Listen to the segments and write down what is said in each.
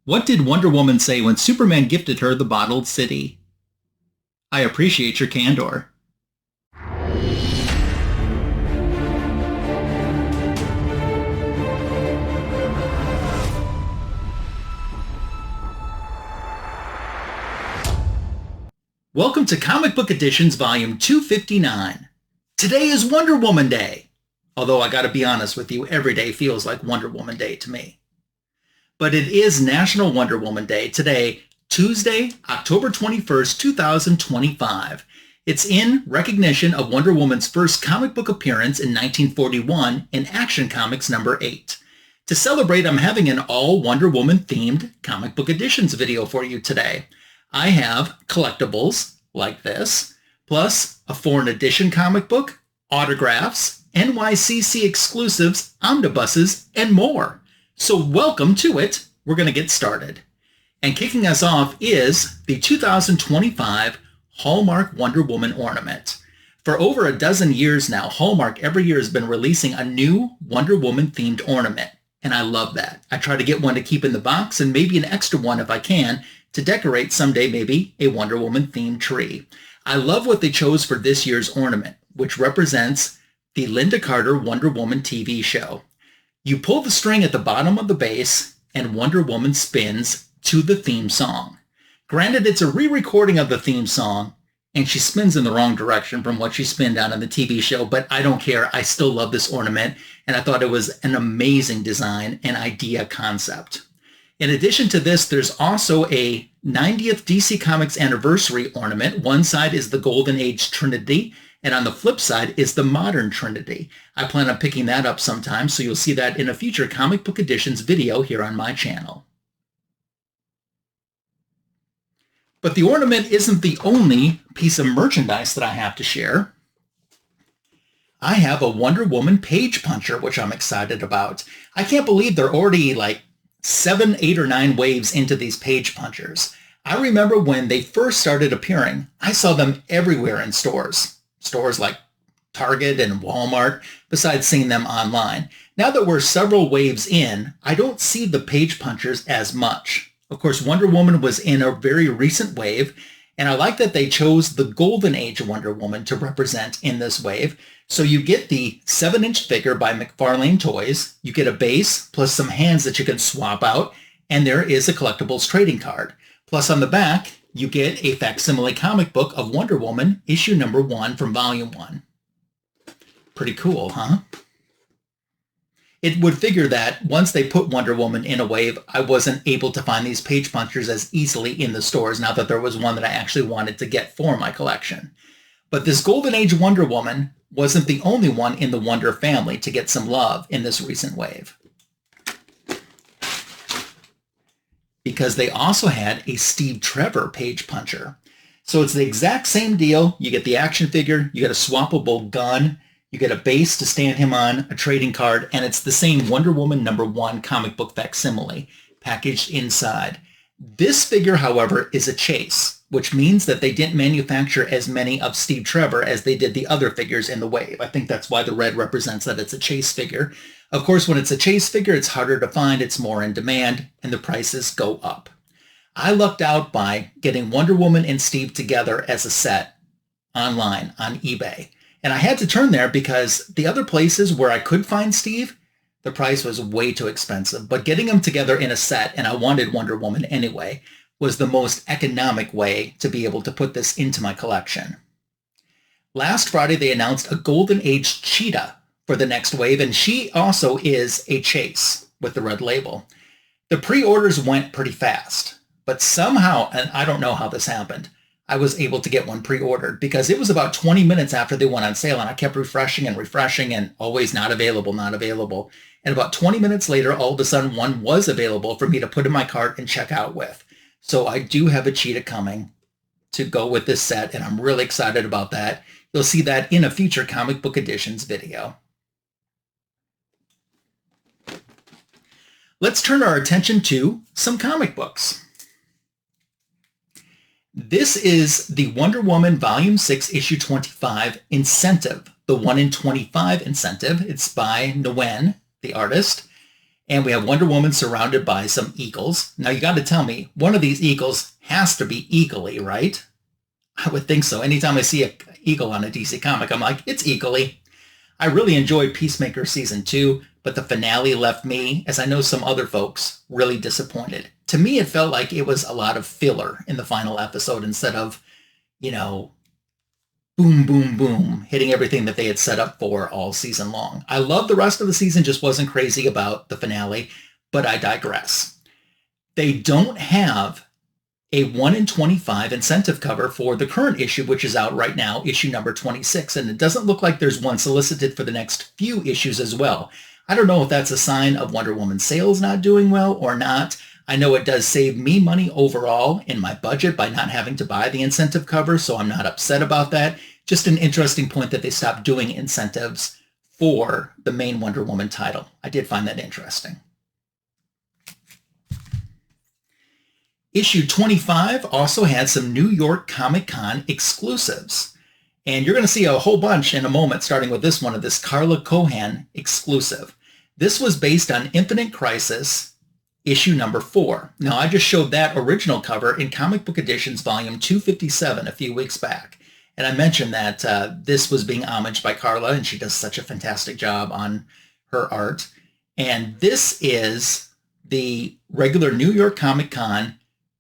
What did Wonder Woman say when Superman gifted her the bottled city? I appreciate your candor. Welcome to Comic Book Editions Volume 259. Today is Wonder Woman Day. Although I gotta be honest with you, every day feels like Wonder Woman Day to me. But it is National Wonder Woman Day today, Tuesday, October 21st, 2025. It's in recognition of Wonder Woman's first comic book appearance in 1941 in Action Comics number 8. To celebrate, I'm having an all Wonder Woman themed comic book editions video for you today. I have collectibles like this, plus a foreign edition comic book, autographs, NYCC exclusives, omnibuses, and more. So welcome to it. We're going to get started. And kicking us off is the 2025 Hallmark Wonder Woman Ornament. For over a dozen years now, Hallmark every year has been releasing a new Wonder Woman themed ornament. And I love that. I try to get one to keep in the box and maybe an extra one if I can to decorate someday maybe a Wonder Woman themed tree. I love what they chose for this year's ornament, which represents the Lynda Carter Wonder Woman TV show. You pull the string at the bottom of the base and Wonder Woman spins to the theme song. Granted, it's a re-recording of the theme song and she spins in the wrong direction from what she spun down in the TV show, but I don't care. I still love this ornament and I thought it was an amazing design and idea concept. In addition to this, there's also a 90th DC Comics anniversary ornament. One side is the Golden Age Trinity, and on the flip side is the Modern Trinity. I plan on picking that up sometime, so you'll see that in a future Comic Book Editions video here on my channel. But the ornament isn't the only piece of merchandise that I have to share. I have a Wonder Woman page puncher, which I'm excited about. I can't believe they're already like 7, 8, or 9 waves into these page punchers. I remember when they first started appearing, I saw them everywhere in stores. Stores like Target and Walmart, besides seeing them online. Now that we're several waves in, I don't see the page punchers as much. Of course, Wonder Woman was in a very recent wave, and I like that they chose the Golden Age Wonder Woman to represent in this wave. So you get the 7-inch figure by McFarlane Toys, you get a base, plus some hands that you can swap out, and there is a collectibles trading card. Plus on the back, you get a facsimile comic book of Wonder Woman, issue number 1 from volume 1. Pretty cool, huh? It would figure that once they put Wonder Woman in a wave, I wasn't able to find these page punchers as easily in the stores, now that there was one that I actually wanted to get for my collection. But this Golden Age Wonder Woman wasn't the only one in the Wonder family to get some love in this recent wave. Because they also had a Steve Trevor page puncher. So it's the exact same deal. You get the action figure, you get a swappable gun, you get a base to stand him on, a trading card, and it's the same Wonder Woman number 1 comic book facsimile packaged inside. This figure, however, is a chase, which means that they didn't manufacture as many of Steve Trevor as they did the other figures in the wave. I think that's why the red represents that it's a chase figure. Of course, when it's a chase figure, it's harder to find, it's more in demand, and the prices go up. I lucked out by getting Wonder Woman and Steve together as a set online on eBay. And I had to turn there because the other places where I could find Steve, the price was way too expensive. But getting them together in a set, and I wanted Wonder Woman anyway, was the most economic way to be able to put this into my collection. Last Friday, they announced a Golden Age Cheetah for the next wave, and she also is a chase with the red label. The pre-orders went pretty fast, but somehow, and I don't know how this happened, I was able to get one pre-ordered because it was about 20 minutes after they went on sale, and I kept refreshing and always not available, not available. And about 20 minutes later, all of a sudden, one was available for me to put in my cart and check out with. So I do have a cheetah coming to go with this set, and I'm really excited about that. You'll see that in a future Comic Book Editions video. Let's turn our attention to some comic books. This is the Wonder Woman Volume 6, Issue 25 Incentive, the 1 in 25 incentive. It's by Nguyen, the artist. And we have Wonder Woman surrounded by some eagles. Now you got to tell me, one of these eagles has to be eagerly, right? I would think so. Anytime I see an eagle on a DC comic, I'm like, it's eagerly. I really enjoyed Peacemaker Season 2, but the finale left me, as I know some other folks, really disappointed. To me, it felt like it was a lot of filler in the final episode instead of, boom, boom, boom, hitting everything that they had set up for all season long. I love the rest of the season, just wasn't crazy about the finale, but I digress. They don't have a 1 in 25 incentive cover for the current issue, which is out right now, issue number 26. And it doesn't look like there's one solicited for the next few issues as well. I don't know if that's a sign of Wonder Woman sales not doing well or not. I know it does save me money overall in my budget by not having to buy the incentive cover, so I'm not upset about that. Just an interesting point that they stopped doing incentives for the main Wonder Woman title. I did find that interesting. Issue 25 also had some New York Comic Con exclusives. And you're going to see a whole bunch in a moment, starting with this one of this Carla Cohen exclusive. This was based on Infinite Crisis, issue number 4. Now, I just showed that original cover in Comic Book Editions, volume 257, a few weeks back. And I mentioned that this was being homaged by Carla, and she does such a fantastic job on her art. And this is the regular New York Comic Con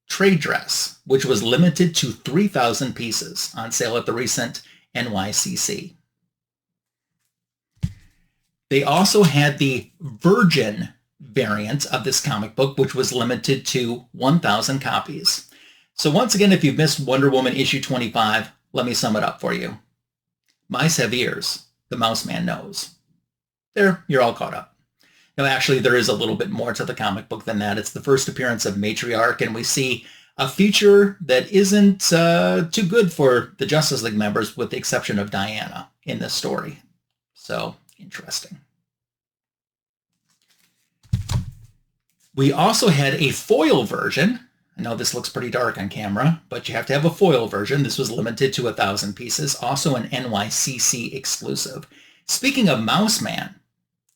trade dress, which was limited to 3,000 pieces on sale at the recent NYCC. They also had the Virgin variant of this comic book, which was limited to 1,000 copies. So once again, if you've missed Wonder Woman issue 25, let me sum it up for you. Mice have ears. The mouse man knows. There, you're all caught up. No, actually, there is a little bit more to the comic book than that. It's the first appearance of Matriarch, and we see a feature that isn't too good for the Justice League members, with the exception of Diana in this story. So, interesting. We also had a foil version. I know this looks pretty dark on camera, but you have to have a foil version. This was limited to 1,000 pieces, also an NYCC exclusive. Speaking of Mouse Man,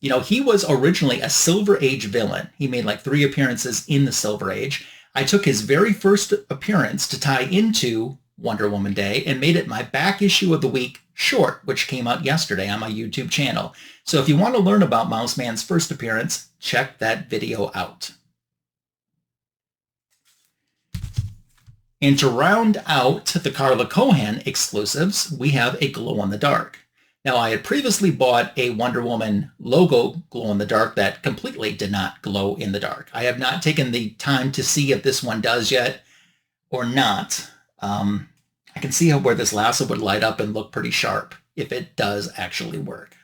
he was originally a Silver Age villain. He made like 3 appearances in the Silver Age. I took his very first appearance to tie into Wonder Woman Day and made it my back issue of the week short, which came out yesterday on my YouTube channel. So if you want to learn about Mouse Man's first appearance, check that video out. And to round out the Carla Cohen exclusives, we have a glow-in-the-dark. Now, I had previously bought a Wonder Woman logo glow-in-the-dark that completely did not glow in the dark. I have not taken the time to see if this one does yet or not. I can see where this lasso would light up and look pretty sharp if it does actually work.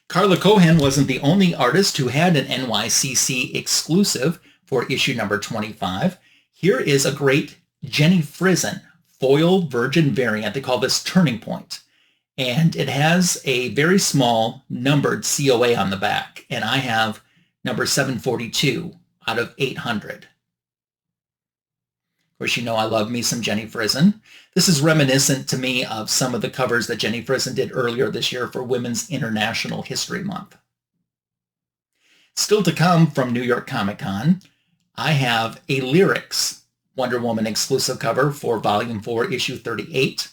Carla Cohen wasn't the only artist who had an NYCC exclusive for issue number 25. Here is a great Jenny Frison foil Virgin variant. They call this Turning Point. And it has a very small numbered COA on the back. And I have number 742 out of 800. Of course, I love me some Jenny Frison. This is reminiscent to me of some of the covers that Jenny Frison did earlier this year for Women's International History Month. Still to come from New York Comic Con, I have a Lyrics Wonder Woman exclusive cover for Volume 4, Issue 38.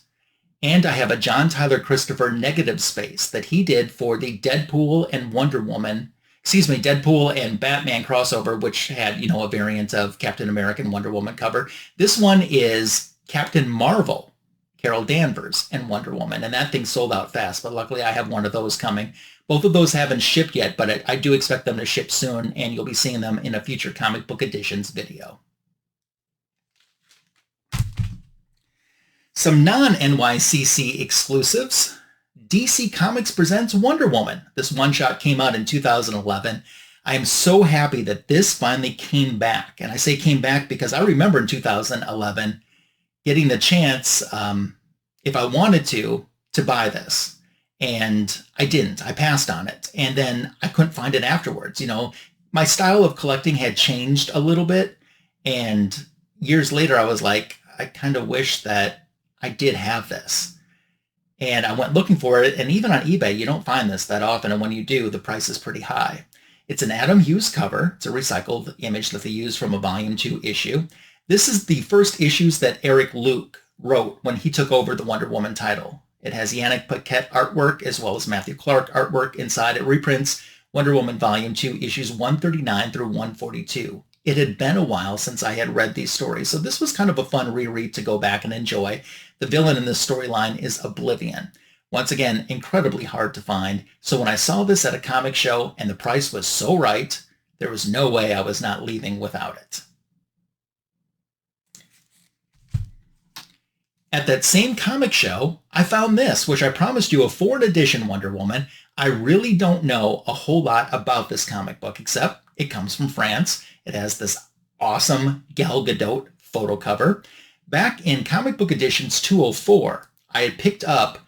And I have a John Tyler Christopher negative space that he did for the Deadpool and Deadpool and Batman crossover, which had, a variant of Captain America and Wonder Woman cover. This one is Captain Marvel, Carol Danvers, and Wonder Woman, and that thing sold out fast, but luckily I have one of those coming. Both of those haven't shipped yet, but I do expect them to ship soon, and you'll be seeing them in a future Comic Book Editions video. Some non-NYCC exclusives. DC Comics presents Wonder Woman. This one-shot came out in 2011. I am so happy that this finally came back. And I say came back because I remember in 2011 getting the chance, if I wanted to buy this. And I didn't. I passed on it. And then I couldn't find it afterwards. My style of collecting had changed a little bit. And years later, I was like, I kind of wish that I did have this. And I went looking for it, and even on eBay, you don't find this that often, and when you do, the price is pretty high. It's an Adam Hughes cover. It's a recycled image that they used from a Volume 2 issue. This is the first issues that Eric Luke wrote when he took over the Wonder Woman title. It has Yannick Paquette artwork as well as Matthew Clark artwork inside. It reprints Wonder Woman Volume 2, issues 139 through 142. It had been a while since I had read these stories, so this was kind of a fun reread to go back and enjoy. The villain in this storyline is Oblivion. Once again, incredibly hard to find. So when I saw this at a comic show and the price was so right, there was no way I was not leaving without it. At that same comic show, I found this, which I promised you, a foreign edition Wonder Woman. I really don't know a whole lot about this comic book, except it comes from France. It has this awesome Gal Gadot photo cover. Back in Comic Book Editions 204, I had picked up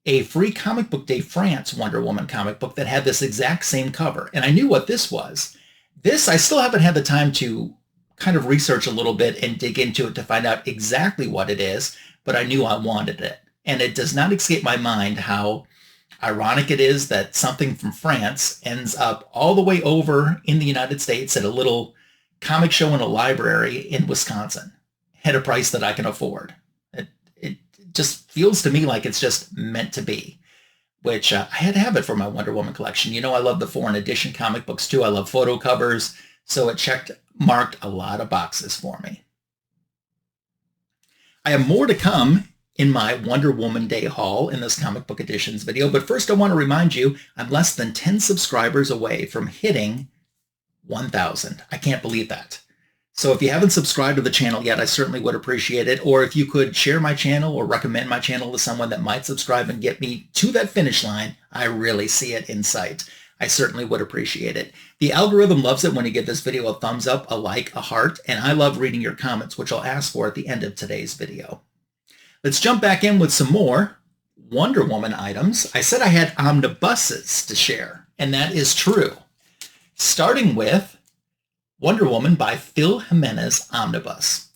a free Comic Book Day France Wonder Woman comic book that had this exact same cover, and I knew what this was. This, I still haven't had the time to kind of research a little bit and dig into it to find out exactly what it is, but I knew I wanted it. And it does not escape my mind how ironic it is that something from France ends up all the way over in the United States at a little comic show in a library in Wisconsin at a price that I can afford. It just feels to me like it's just meant to be, which I had to have it for my Wonder Woman collection. You know, I love the foreign edition comic books too. I love photo covers, so it marked a lot of boxes for me. I have more to come in my Wonder Woman Day haul in this Comic Book Editions video, but first I want to remind you I'm less than 10 subscribers away from hitting 1,000. I can't believe that. So if you haven't subscribed to the channel yet, I certainly would appreciate it. Or if you could share my channel or recommend my channel to someone that might subscribe and get me to that finish line, I really see it in sight. I certainly would appreciate it. The algorithm loves it when you give this video a thumbs up, a like, a heart, and I love reading your comments, which I'll ask for at the end of today's video. Let's jump back in with some more Wonder Woman items. I said I had omnibuses to share, and that is true. Starting with Wonder Woman by Phil Jiminez Omnibus.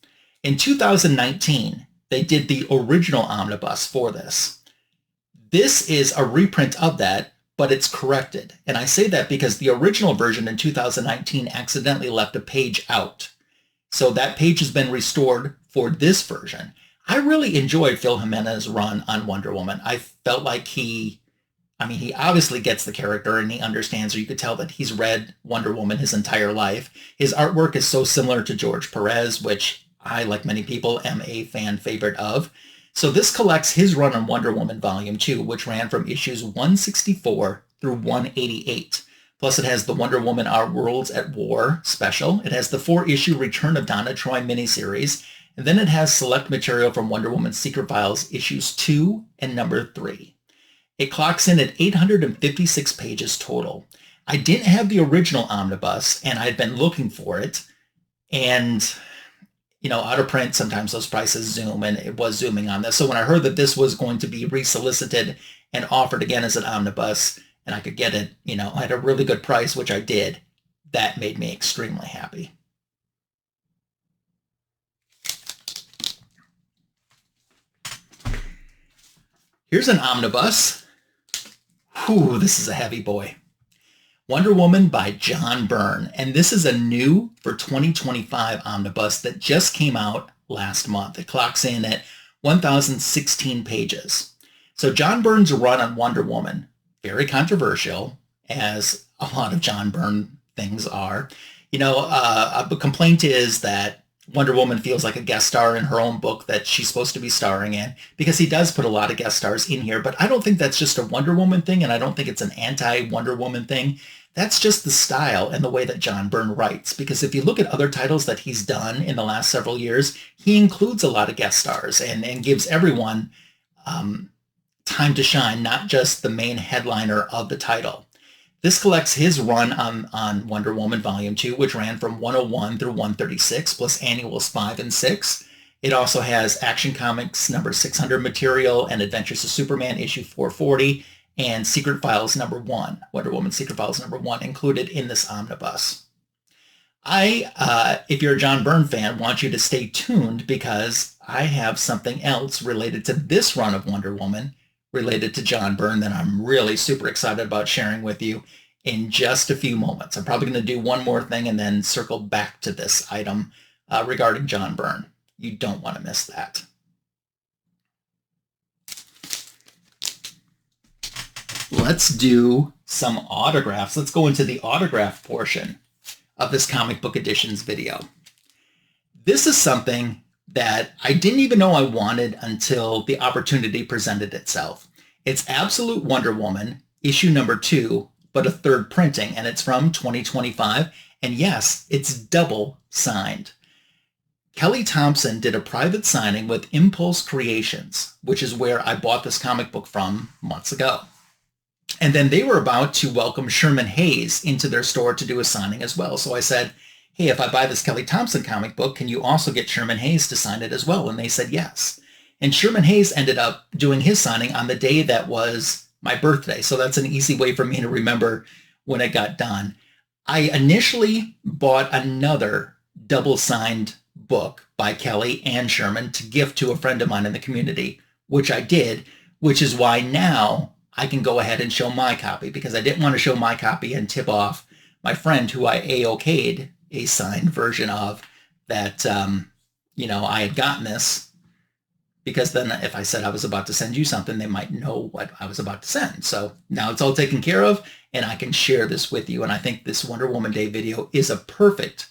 In 2019, they did the original omnibus for this. This is a reprint of that, but it's corrected. And I say that because the original version in 2019 accidentally left a page out. So that page has been restored for this version. I really enjoyed Phil Jiminez's run on Wonder Woman. I felt like he obviously gets the character and he understands, or you could tell that he's read Wonder Woman his entire life. His artwork is so similar to George Perez, which I, like many people, am a fan favorite of. So this collects his run on Wonder Woman Volume 2, which ran from issues 164 through 188. Plus it has the Wonder Woman Our Worlds at War special. It has the 4-issue Return of Donna Troy miniseries. And then it has select material from Wonder Woman Secret Files issues 2 and number 3. It clocks in at 856 pages total. I didn't have the original omnibus, and I'd been looking for it. And, you know, out of print, sometimes those prices zoom, and it was zooming on this. So when I heard that this was going to be resolicited and offered again as an omnibus, and I could get it, you know, at a really good price, which I did, that made me extremely happy. Here's an omnibus. Whew, this is a heavy boy. Wonder Woman by John Byrne. And this is a new for 2025 omnibus that just came out last month. It clocks in at 1,016 pages. So John Byrne's run on Wonder Woman, very controversial, as a lot of John Byrne things are. You know, a complaint is that Wonder Woman feels like a guest star in her own book that she's supposed to be starring in, because he does put a lot of guest stars in here, but I don't think that's just a Wonder Woman thing, and I don't think it's an anti-Wonder Woman thing. That's just the style and the way that John Byrne writes, because if you look at other titles that he's done in the last several years, he includes a lot of guest stars and gives everyone time to shine, not just the main headliner of the title. This collects his run on Wonder Woman Volume 2, which ran from 101 through 136, plus annuals 5 and 6. It also has Action Comics number 600 material and Adventures of Superman issue 440 and Secret Files number 1, Wonder Woman Secret Files number 1, included in this omnibus. If you're a John Byrne fan, want you to stay tuned, because I have something else related to this run of Wonder Woman related to John Byrne that I'm really super excited about sharing with you in just a few moments. I'm probably going to do one more thing and then circle back to this item regarding John Byrne. You don't want to miss that. Let's do some autographs. Let's go into the autograph portion of this comic book editions video. This is something that I didn't even know I wanted until the opportunity presented itself. It's Absolute Wonder Woman, issue number 2, but a third printing, and it's from 2025. And yes, it's double signed. Kelly Thompson did a private signing with Impulse Creations, which is where I bought this comic book from months ago. And then they were about to welcome Sherman Hayes into their store to do a signing as well. So I said, hey, if I buy this Kelly Thompson comic book, can you also get Sherman Hayes to sign it as well? And they said yes. And Sherman Hayes ended up doing his signing on the day that was my birthday. So that's an easy way for me to remember when it got done. I initially bought another double signed book by Kelly and Sherman to gift to a friend of mine in the community, which I did, which is why now I can go ahead and show my copy, because I didn't want to show my copy and tip off my friend who I A-okayed a signed version of that, I had gotten this, because then if I said I was about to send you something, they might know what I was about to send. So now it's all taken care of and I can share this with you. And I think this Wonder Woman Day video is a perfect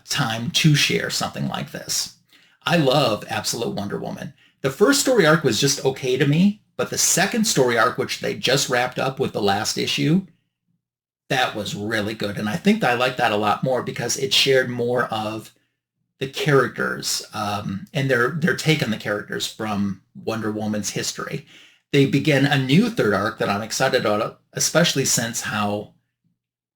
time to share something like this. I love Absolute Wonder Woman. The first story arc was just okay to me, but the second story arc, which they just wrapped up with the last issue, that was really good. And I think I like that a lot more because it shared more of the characters and their take on the characters from Wonder Woman's history. They begin a new third arc that I'm excited about, especially since how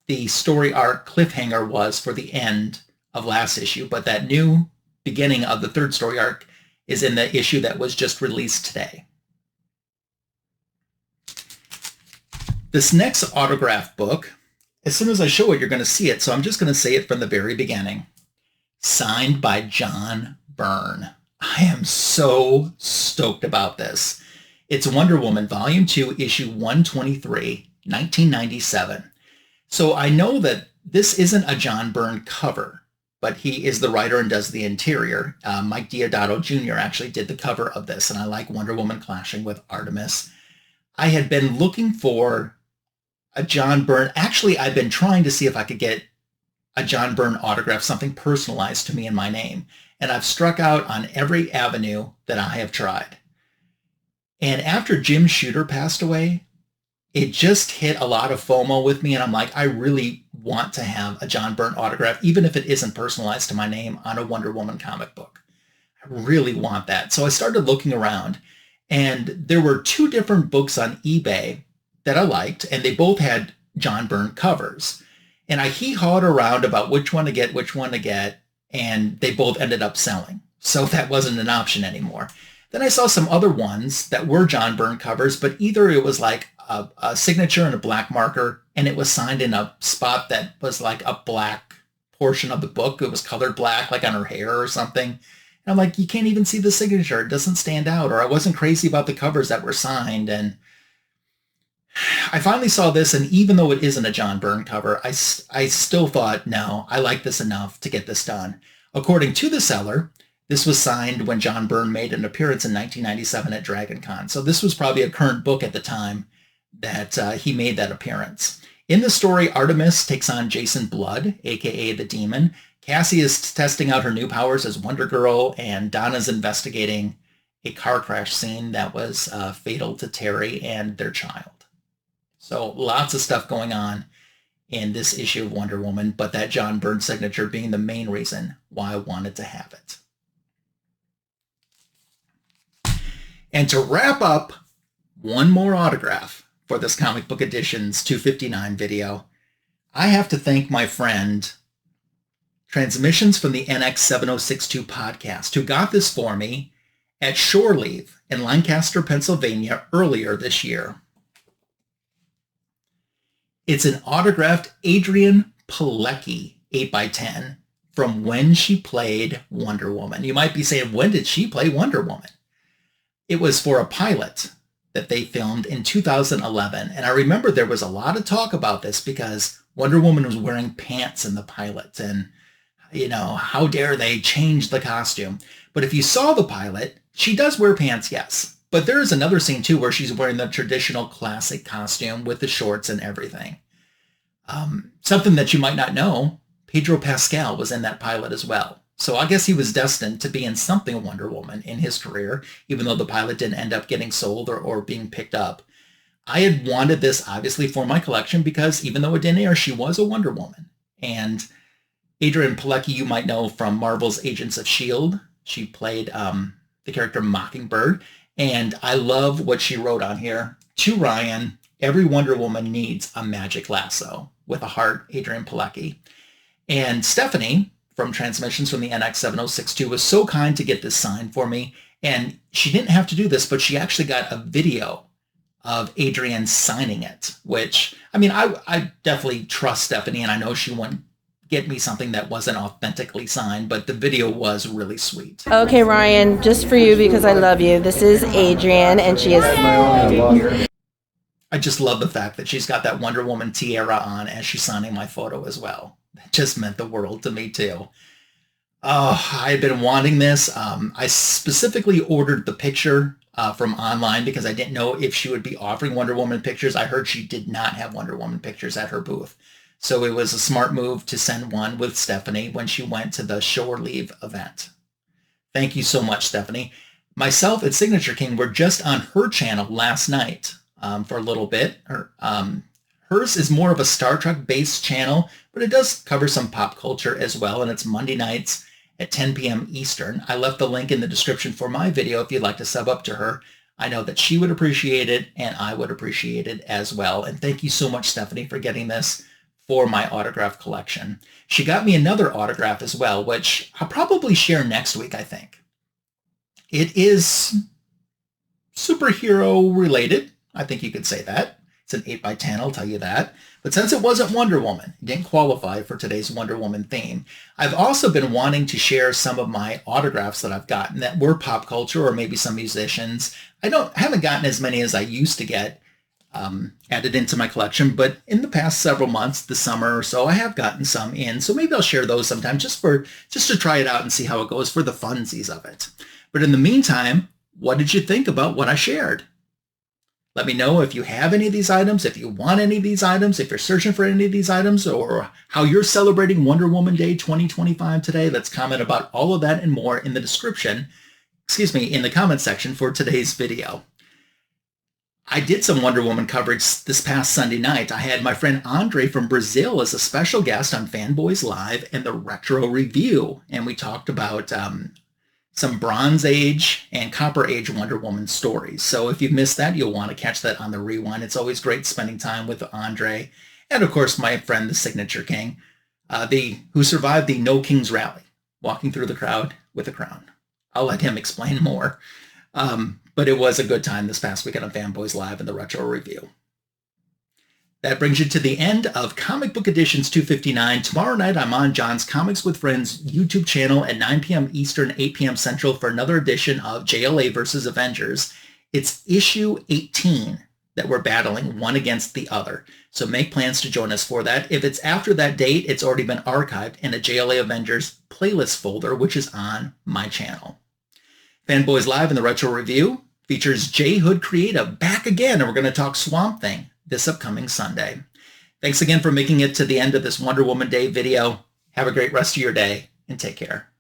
the story arc cliffhanger was for the end of last issue. But that new beginning of the third story arc is in the issue that was just released today. This next autograph book, as soon as I show it, you're going to see it. So I'm just going to say it from the very beginning. Signed by John Byrne. I am so stoked about this. It's Wonder Woman, Volume 2, Issue 123, 1997. So I know that this isn't a John Byrne cover, but he is the writer and does the interior. Mike Deodato Jr. actually did the cover of this, and I like Wonder Woman clashing with Artemis. I had been looking for a John Byrne. Actually, I've been trying to see if I could get a John Byrne autograph, something personalized to me and my name. And I've struck out on every avenue that I have tried. And after Jim Shooter passed away, it just hit a lot of FOMO with me. And I'm like, I really want to have a John Byrne autograph, even if it isn't personalized to my name on a Wonder Woman comic book. I really want that. So I started looking around, and there were 2 different books on eBay that I liked, and they both had John Byrne covers. And I hee-hawed around about which one to get, and they both ended up selling. So that wasn't an option anymore. Then I saw some other ones that were John Byrne covers, but either it was like a signature and a black marker, and it was signed in a spot that was like a black portion of the book. It was colored black, like on her hair or something. And I'm like, you can't even see the signature. It doesn't stand out. Or I wasn't crazy about the covers that were signed. And I finally saw this, and even though it isn't a John Byrne cover, I still thought, no, I like this enough to get this done. According to the seller, this was signed when John Byrne made an appearance in 1997 at Dragon Con. So this was probably a current book at the time that he made that appearance. In the story, Artemis takes on Jason Blood, aka the Demon. Cassie is testing out her new powers as Wonder Girl, and Donna's investigating a car crash scene that was fatal to Terry and their child. So lots of stuff going on in this issue of Wonder Woman, but that John Byrne signature being the main reason why I wanted to have it. And to wrap up, one more autograph for this Comic Book Editions 259 video, I have to thank my friend Transmissions from the NX7062 podcast, who got this for me at Shore Leave in Lancaster, Pennsylvania earlier this year. It's an autographed Adrianne Palecki 8x10 from when she played Wonder Woman. You might be saying, when did she play Wonder Woman? It was for a pilot that they filmed in 2011. And I remember there was a lot of talk about this because Wonder Woman was wearing pants in the pilot. And, you know, how dare they change the costume? But if you saw the pilot, she does wear pants, yes. But there is another scene, too, where she's wearing the traditional classic costume with the shorts and everything. Something that you might not know, Pedro Pascal was in that pilot as well. So I guess he was destined to be in something Wonder Woman in his career, even though the pilot didn't end up getting sold or being picked up. I had wanted this, obviously, for my collection because even though it didn't air, she was a Wonder Woman. And Adrianne Palecki, you might know from Marvel's Agents of S.H.I.E.L.D. She played the character Mockingbird. And I love what she wrote on here. To Ryan, every Wonder Woman needs a magic lasso. With a heart, Adrianne Palecki. And Stephanie from Transmissions from the NX7062 was so kind to get this signed for me. And she didn't have to do this, but she actually got a video of Adrianne signing it, which, I mean, I definitely trust Stephanie, and I know she wouldn't get me something that wasn't authentically signed, but the video was really sweet. Okay, Ryan, just for you because I love you, this is Adrianne, and she is... I just love the fact that she's got that Wonder Woman tiara on as she's signing my photo as well. That just meant the world to me, too. Oh, I had been wanting this. I specifically ordered the picture from online because I didn't know if she would be offering Wonder Woman pictures. I heard she did not have Wonder Woman pictures at her booth. So it was a smart move to send one with Stephanie when she went to the Shore Leave event. Thank you so much, Stephanie. Myself and Signature King were just on her channel last night for a little bit. Hers is more of a Star Trek-based channel, but it does cover some pop culture as well, and it's Monday nights at 10 p.m. Eastern. I left the link in the description for my video if you'd like to sub up to her. I know that she would appreciate it, and I would appreciate it as well. And thank you so much, Stephanie, for getting this for my autograph collection. She got me another autograph as well, which I'll probably share next week, I think. It is superhero related. I think you could say that. It's an 8x10, I'll tell you that. But since it wasn't Wonder Woman, it didn't qualify for today's Wonder Woman theme. I've also been wanting to share some of my autographs that I've gotten that were pop culture or maybe some musicians. I haven't gotten as many as I used to get added into my collection, but in the past several months, the summer or so, I have gotten some in. So maybe I'll share those sometime just to try it out and see how it goes for the funsies of it. But in the meantime, what did you think about what I shared? Let me know if you have any of these items, if you want any of these items, if you're searching for any of these items, or how you're celebrating Wonder Woman Day 2025 today. Let's comment about all of that and more in the description, in the comment section for today's video. I did some Wonder Woman coverage this past Sunday night. I had my friend Andre from Brazil as a special guest on Fanboys Live and the Retro Review, and we talked about some Bronze Age and Copper Age Wonder Woman stories. So if you've missed that, you'll want to catch that on the rewind. It's always great spending time with Andre. And of course, my friend, the Signature King, who survived the No Kings Rally, walking through the crowd with a crown. I'll let him explain more. But it was a good time this past weekend on Fanboys Live and the Retro Review. That brings you to the end of Comic Book Editions 259. Tomorrow night, I'm on John's Comics with Friends YouTube channel at 9 p.m. Eastern, 8 p.m. Central for another edition of JLA vs. Avengers. It's issue 18 that we're battling one against the other. So make plans to join us for that. If it's after that date, it's already been archived in a JLA Avengers playlist folder, which is on my channel. Fanboys Live and the Retro Review features J. Hood Creative back again, and we're going to talk Swamp Thing this upcoming Sunday. Thanks again for making it to the end of this Wonder Woman Day video. Have a great rest of your day, and take care.